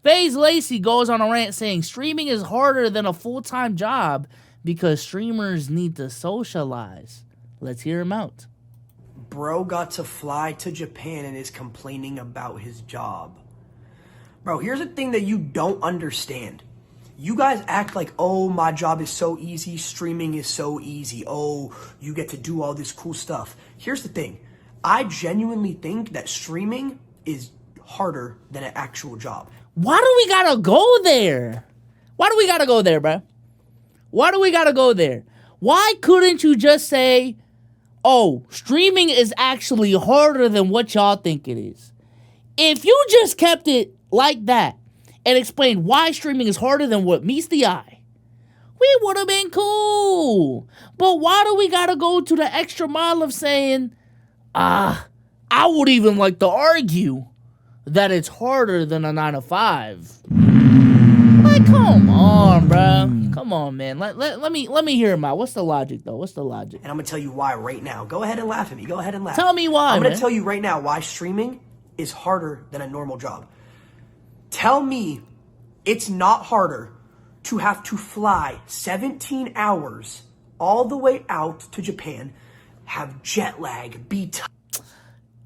FaZe Lacy goes on a rant saying streaming is harder than a full-time job because streamers need to socialize. Let's hear him out. Bro got to fly to Japan and is complaining about his job. Bro, here's the thing that you don't understand. You guys act like, oh, my job is so easy, streaming is so easy, oh, you get to do all this cool stuff. Here's the thing. I genuinely think that streaming is harder than an actual job. Why do we gotta go there? Why do we gotta go there, bro? Why do we gotta go there? Why couldn't you just say, oh, streaming is actually harder than what y'all think it is? If you just kept it like that and explained why streaming is harder than what meets the eye, we would have been cool. But why do we gotta go to the extra mile of saying, I would even like to argue that it's harder than a 9 to 5. Like, come on, bro. Come on, man. Let me hear him out. What's the logic, though? What's the logic? And I'm going to tell you why right now. Go ahead and laugh at me. Go ahead and laugh. Tell me why, I'm going man. to tell you right now why streaming is harder than a normal job. Tell me it's not harder to have to fly 17 hours all the way out to Japan, have jet lag, be tired.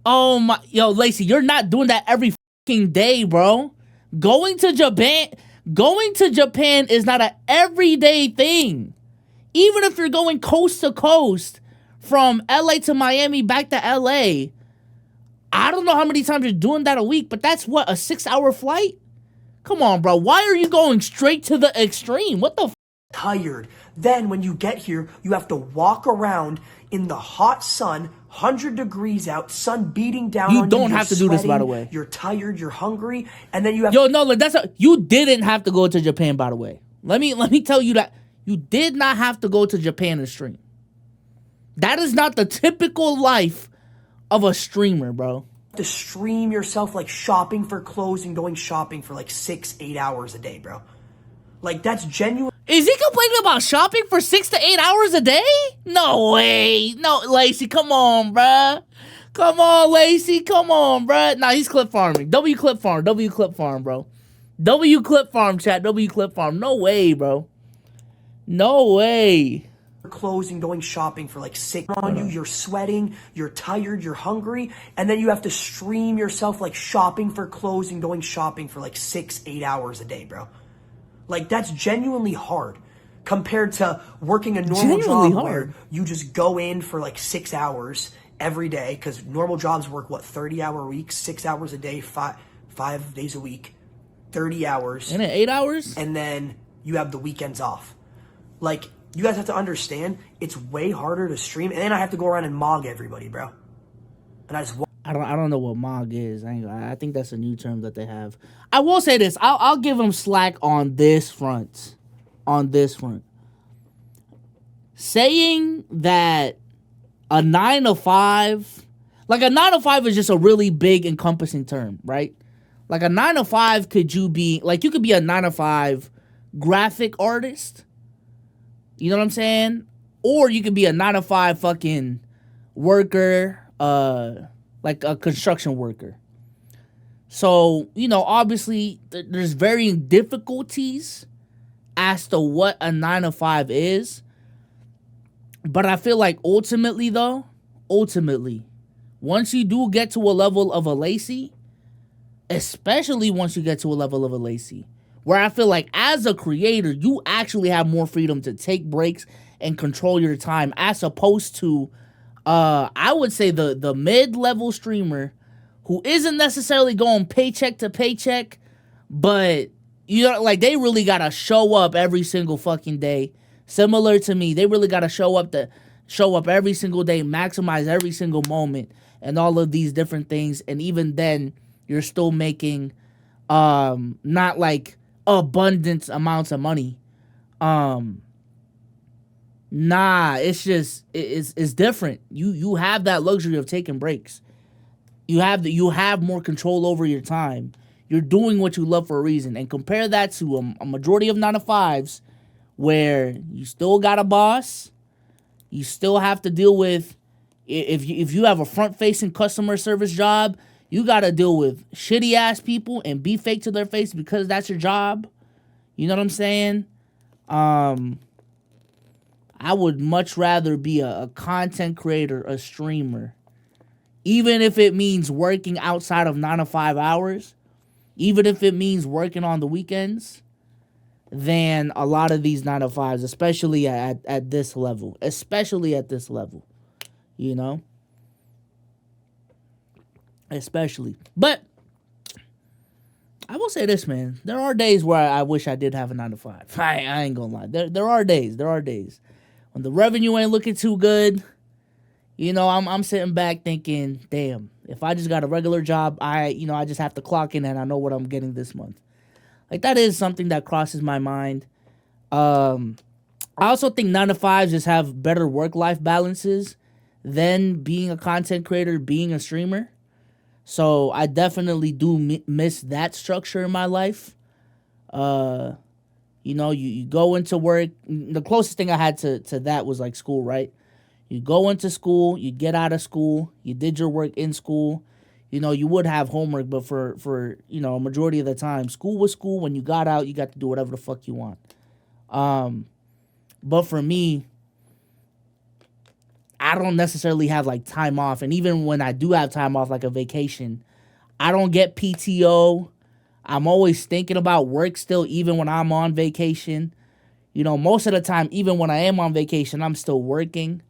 Oh, my. Yo, Lacy, you're not doing that every fucking day, bro. Going to Japan is not an everyday thing. Even if you're going coast to coast from LA to Miami back to LA, I don't know how many times you're doing that a week, but that's what, a 6-hour flight? Come on, bro. Why are you going straight to the extreme? What the tired. Then when you get here, you have to walk around in the hot sun, 100 degrees out, sun beating down on you. You don't have to do this, by the way. You're tired, you're hungry, and then you have you didn't have to go to Japan, by the way. Let me tell you that you did not have to go to Japan to stream. That is not the typical life of a streamer, bro. To stream yourself like shopping for clothes and going shopping for like 6-8 hours a day, bro. Like, that's genuine. Is he complaining about shopping for 6 to 8 hours a day? No way. No, Lacy, come on, bruh. Come on, Lacy. Come on, bruh. Nah, he's clip farming. W clip farm, bro. W clip farm, chat. W clip farm. No way, bro. No way. Clothes and going shopping for like 6 on you, you're sweating, you're tired, you're hungry, and then you have to stream yourself like shopping for clothes and going shopping for like 6-8 hours a day, bro. Like, that's genuinely hard compared to working a normal job where you just go in for like 6 hours every day, because normal jobs work 30-hour weeks, 6 hours a day, 5 days a week, 30 hours, and then 8 hours, and then you have the weekends off. Like, you guys have to understand, it's way harder to stream, and then I have to go around and mog everybody, bro. And I don't know what mog is. I think that's a new term that they have. I will say this. I'll give them slack on this front. Saying that a 9 to 5, like a 9 to 5 is just a really big encompassing term, right? Like a 9 to 5 you could be a 9 to 5 graphic artist. You know what I'm saying? Or you could be a 9 to 5 fucking worker, like a construction worker. So, you know, obviously there's varying difficulties as to what a 9 to 5 is. But I feel like ultimately, once you do get to a level of a Lacy, especially once you get to a level of a Lacy, where I feel like as a creator, you actually have more freedom to take breaks and control your time, as opposed to, I would say the mid-level streamer who isn't necessarily going paycheck to paycheck, but, you know, like, they really got to show up every single fucking day. Similar to me, they really got to show up every single day, maximize every single moment, and all of these different things. And even then, you're still making not like abundant amounts of money. Nah, it's just it's different. You have that luxury of taking breaks. You have more control over your time. You're doing what you love for a reason. And compare that to a majority of 9 to 5s where you still got a boss. You still have to deal with, if you have a front-facing customer service job, You got to deal with shitty ass people and be fake to their face because that's your job. You know what I'm saying? I would much rather be a content creator, a streamer. Even if it means working outside of 9 to 5 hours, even if it means working on the weekends, than a lot of these 9 to 5s, especially at this level. Especially at this level. You know? Especially. But I will say this, man. There are days where I wish I did have a 9 to 5. I ain't gonna lie. There are days. There are days. When the revenue ain't looking too good, you know, I'm sitting back thinking, damn, if I just got a regular job, I just have to clock in and I know what I'm getting this month. Like, that is something that crosses my mind. I also think 9 to 5s just have better work-life balances than being a content creator, being a streamer. So I definitely do miss that structure in my life. You know, you go into work. The closest thing I had to that was like school, right? You go into school, you get out of school, you did your work in school. You know, you would have homework, but for you know, a majority of the time, school was school. When you got out, you got to do whatever the fuck you want. But for me, I don't necessarily have like time off. And even when I do have time off, like a vacation, I don't get PTO. I'm always thinking about work still, even when I'm on vacation. You know, most of the time, even when I am on vacation, I'm still working.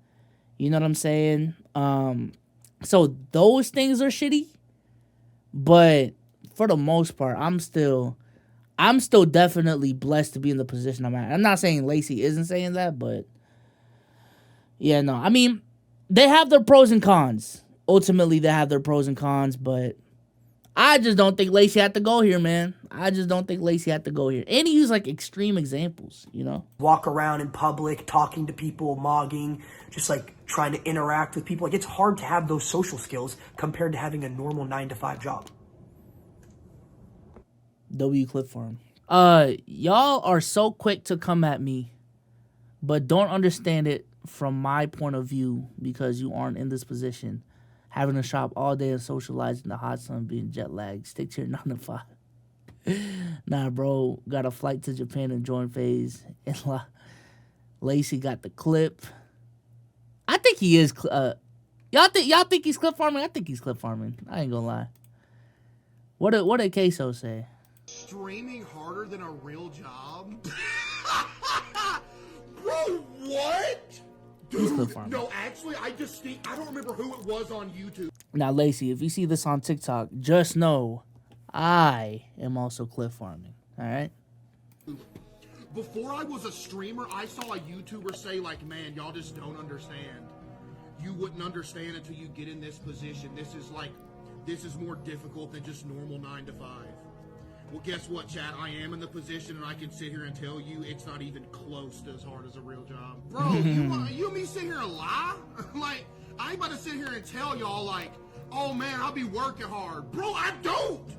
You know what I'm saying? So those things are shitty. But for the most part, I'm still definitely blessed to be in the position I'm at. I'm not saying Lacey isn't saying that, but yeah, no. I mean, they have their pros and cons. Ultimately, they have their pros and cons, but I just don't think Lacey had to go here, man. I just don't think Lacey had to go here. And he used like extreme examples, you know? Walk around in public, talking to people, mogging, just like trying to interact with people. Like, it's hard to have those social skills compared to having a normal 9 to 5 job. W Clip Farm. Y'all are so quick to come at me, but don't understand it from my point of view because you aren't in this position. Having to shop all day and socialize in the hot sun, being jet lagged. Stick to your 9 to 5. Nah, bro. Got a flight to Japan and join phase. And Lacey got the clip. I think he is. Y'all think he's clip farming? I think he's clip farming. I ain't gonna lie. What did Queso say? Streaming harder than a real job? Bro, what? Dude, no, actually, I don't remember who it was on YouTube. Now, Lacey, if you see this on TikTok, just know I am also clip farming. All right? Before I was a streamer, I saw a YouTuber say, like, man, y'all just don't understand. You wouldn't understand until you get in this position. This is more difficult than just normal 9 to 5. Well, guess what, chat? I am in the position, and I can sit here and tell you it's not even close to as hard as a real job. Bro, you and me sit here and lie? Like, I ain't about to sit here and tell y'all, like, oh, man, I'll be working hard. Bro, I don't.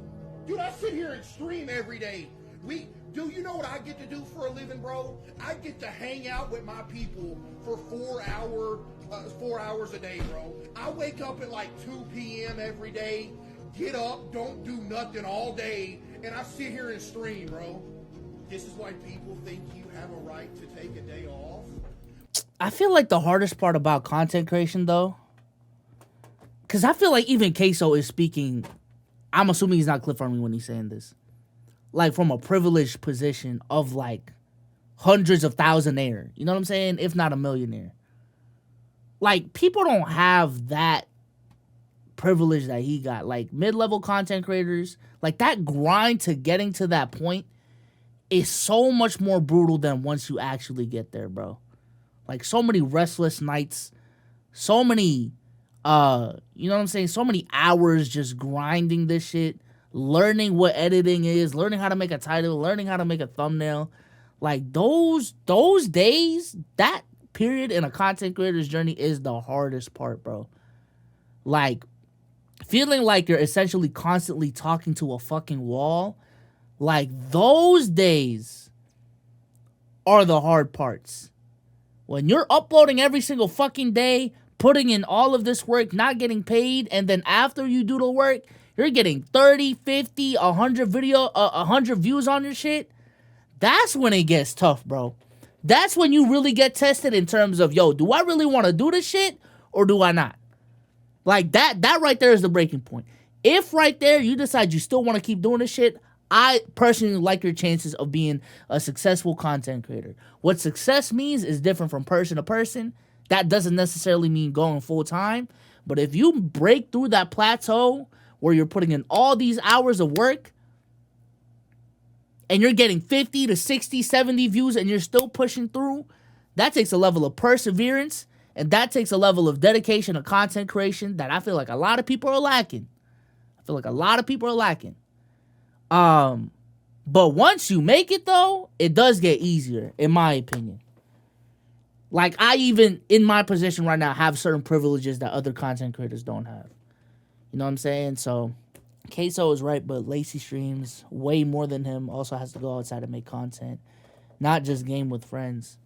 Dude, I sit here and stream every day. Do you know what I get to do for a living, bro? I get to hang out with my people for 4 hours a day, bro. I wake up at like 2 p.m. every day, get up, don't do nothing all day, and I sit here and stream, bro. This is why people think you have a right to take a day off. I feel like the hardest part about content creation, though, because I feel like even Queso is speaking, I'm assuming he's not clip farming when he's saying this, like from a privileged position of like hundreds of thousandaire. You know what I'm saying? If not a millionaire. Like, people don't have that privilege that he got. Like, mid-level content creators, like, that grind to getting to that point is so much more brutal than once you actually get there, bro. Like, so many restless nights, so many, you know what I'm saying? So many hours just grinding this shit, learning what editing is, learning how to make a title, learning how to make a thumbnail. Like, those days, that period in a content creator's journey is the hardest part, bro. Like, feeling like you're essentially constantly talking to a fucking wall, like, those days are the hard parts. When you're uploading every single fucking day, putting in all of this work, not getting paid, and then after you do the work, you're getting 30, 50, 100 100 views on your shit. That's when it gets tough, bro. That's when you really get tested in terms of, yo, do I really want to do this shit or do I not? Like that right there is the breaking point. If right there you decide you still want to keep doing this shit, I personally like your chances of being a successful content creator. What success means is different from person to person. That doesn't necessarily mean going full time. But if you break through that plateau where you're putting in all these hours of work and you're getting 50 to 60, 70 views and you're still pushing through, that takes a level of perseverance and that takes a level of dedication to content creation that I feel like a lot of people are lacking. But once you make it, though, it does get easier, in my opinion. Like, I even, in my position right now, have certain privileges that other content creators don't have. You know what I'm saying? So, Queso is right, but Lacey streams way more than him. Also has to go outside and make content. Not just game with friends.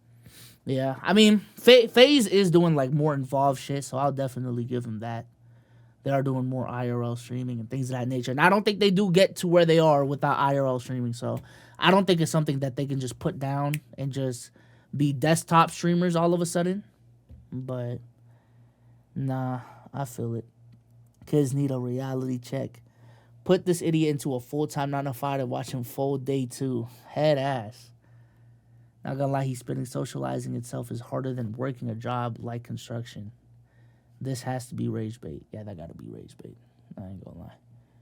Yeah, I mean, FaZe is doing, like, more involved shit, so I'll definitely give him that. They are doing more IRL streaming and things of that nature. And I don't think they do get to where they are without IRL streaming. So I don't think it's something that they can just put down and just be desktop streamers all of a sudden. But nah, I feel it. Kids need a reality check. Put this idiot into a full-time 9-to-5 and watch him fold day 2. Head ass. Not gonna lie, he's spending socializing itself is harder than working a job like construction. This has to be rage bait. Yeah, that gotta be rage bait. I ain't gonna lie.